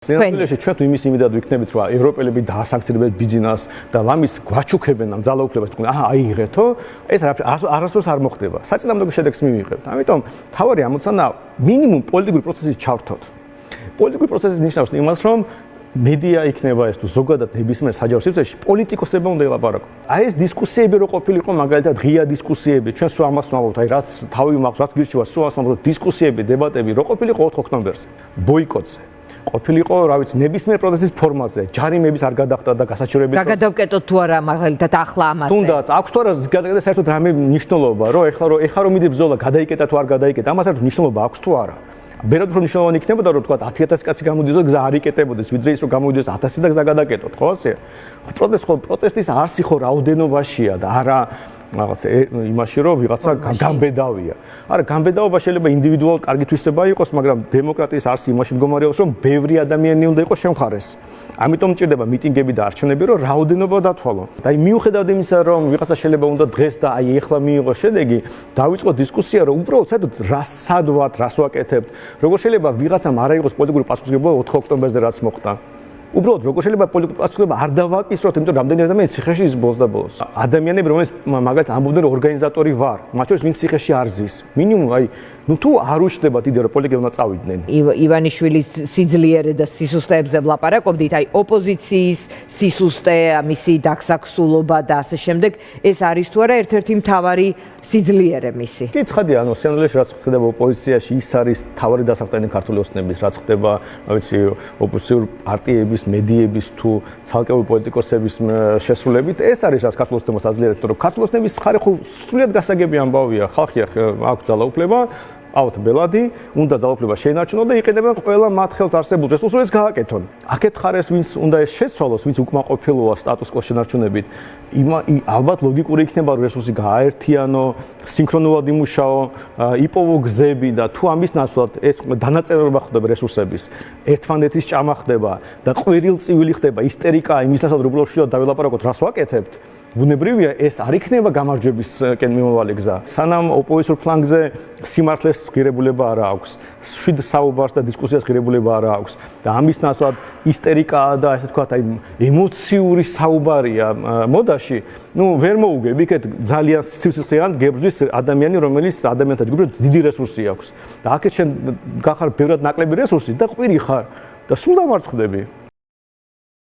სინამდვილეში ჩვენ თუ იმის იმედად ვიქნებით, რომ ევროპელები დაასანქცირებენ ბიზნესს და ლამის გვაჩუქებენ ამ ძალაუფლებას, თქო, აიღეთო, ეს არასდროს არ მოხდება. საწინააღმდეგო შედეგს მივიღებთ. ამიტომ თავარი ამოცანა მინიმუმ პოლიტიკური პროცესის ჩავრთოთ. პოლიტიკური პროცესის ნიშნავს იმას, რომ მედია იქნება ეს თუ ზოგადად ნებისმიერ საჯარო სივრცეში პოლიტიკოსებმა უნდა ელაპარაკო. აი ეს დისკუსიები რო ყოფილიყო, მაგალითად ღია დისკუსიები, ჩვენ სულ ამას ვამბობთ, აი რაც თავი მაქვს, რაც გირჩევა, სულ ამას ვამბობთ, დისკუსიები, დებატები რო ყოფილიყო 4 ოქტომბერს, ბოიკოტზე. ყოფილიყო, რა ვიცი, ნებისმიერ პროტესტის ფორმაზე, ჯარიმების არ გადახდა და გასაჩივრებით. საგადავკეთოთ თუ არა მაგალითად ახლა ამაზე. თუნდაც აქვს თუ არა გადაგდა საერთოდ რამე მნიშვნელობა, რომ ეხლა რომ მიდი ბრძოლა, გადაიკეტა თუ არ გადაიკეტა, ამას საერთოდ მნიშვნელობა აქვს თუ არა. ბერად უფრო მნიშვნელოვანი იქნებოდა, რომ თქვა 10,000 კაცი გამოდიოს და გზა არ იკეტებოდეს, ვიდრე ის რომ გამოდიოს 1000 და გზა გადაკეტოთ, ხო ასე? პროტესტის არსი ხო რაოდენობაშია და არა რაღაც იმაში რომ ვიღაცა გამბედავია. არა, გამბედაობა შეიძლება ინდივიდუალ კარგი თვისება იყოს, მაგრამ დემოკრატიის არსი იმაში მდგომარეობს, რომ ბევრი ადამიანი უნდა იყოს შემხარეს. ამიტომ მჭირდება მიტინგები და არჩევნები, რომ რაოდენობა დათვალო. და აი მიუხედავად იმისა, რომ ვიღაცა შეიძლება უნდა დღეს და აი ეხლა მიიღოს შედეგი, დავიწყოთ დისკუსია, რომ უბრალოდ საერთოდ რას სად ვართ, რას ვაკეთებთ. როგორ შეიძლება ვიღაცამ არ აიღოს პოლიტიკური პასუხისმგებლობა 4 ოქტომბერზე რაც მოხდა. უბრალოდ როგორ შეიძლება პოლიტიკური პასუხისმგებლობა არ დავაკისროთ, იმიტომ რომ რამდენი ადამიანი ციხეში ისბოლს და ბოლოს. ადამიანები, რომლებიც მაგალითად ამბობდნენ, რომ ორგანიზატორი ვარ, მათ შორის ვინც ციხეში არ ზის. მინიმუმ აი თუ არ უშდებათ იდეა რომ პოლიტიკა უნდა წავიდნენ. ივანიშვილის სიძლიერე და სისუსტეებზე ვლაპარაკობდით, აი ოპოზიციის სისუსტე, მისი დაქსაქსულობა და ასე შემდეგ, ეს არის თუ არა ერთ-ერთი მთავარი სიძლიერე მისი. კი, ცხადია, ანუ სინამდვილეში რაც ხდება ოპოზიციაში, ის არის მთავარი დასახტენი ქართული ოცნების, რაც ხდება, რა ვიცი, ოპოზიციური პარტიების, მედიების თუ ცალკეული პოლიტიკოსების შესრულებით, ეს არის რაც ქართულ ოცნებას აძლიერებს, რომ ქართულ ოცნების ხარი ხო სრულიად გასაგები ამბავია, ხალხი აქვს ძალაუფლება, ავთ ბელადი, უნდა ძალაუფლება შეინარჩუნონ და იყენებენ ყველა მათ ხელთ არსებულ რესურსს ეს გააკეთონ. აქეთ ხარეს ვინც უნდა ეს შეცვალოს, ვინც უკმაყოფილოა სტატუს კოს შენარჩუნებით, ალბათ ლოგიკური იქნება რომ რესურსი გააერთიანო, სინქრონულად იმუშაო, იპოვო გზები და თუ ამის ნაცვლად ეს დანაწევრება ხდება რესურსების, ერთმანეთის ჭამა ხდება და ყვირილწივილი ხდება, ისტერიკა იმის ნაცვლად რომ უბრალოდ დაველაპარაკოთ, რას ვაკეთებთ. ბუნებრივია ეს არ იქნება გამარჯვებისკენ მიმავალი გზა. სანამ ოპოზიციურ ფლანგზე სიმართლეს ღირებულება არ აქვს, შვიდ საუბარს და დისკუსიას ღირებულება არ აქვს და ამის ნაცვლად ისტერიკაა და ესე თქვათ აი ემოციური საუბარია მოდაში, ნუ ვერ მოუგებ, იქეთ ძალიან სიცოცხლეან გებრძვის ადამიანი, რომელიც ადამიანთა ჯგუფს დიდი რესურსი აქვს და აქეთ შენ გახარ ბევრად ნაკლები რესურსი და ყვირი ხარ და სულ დამარცხდები.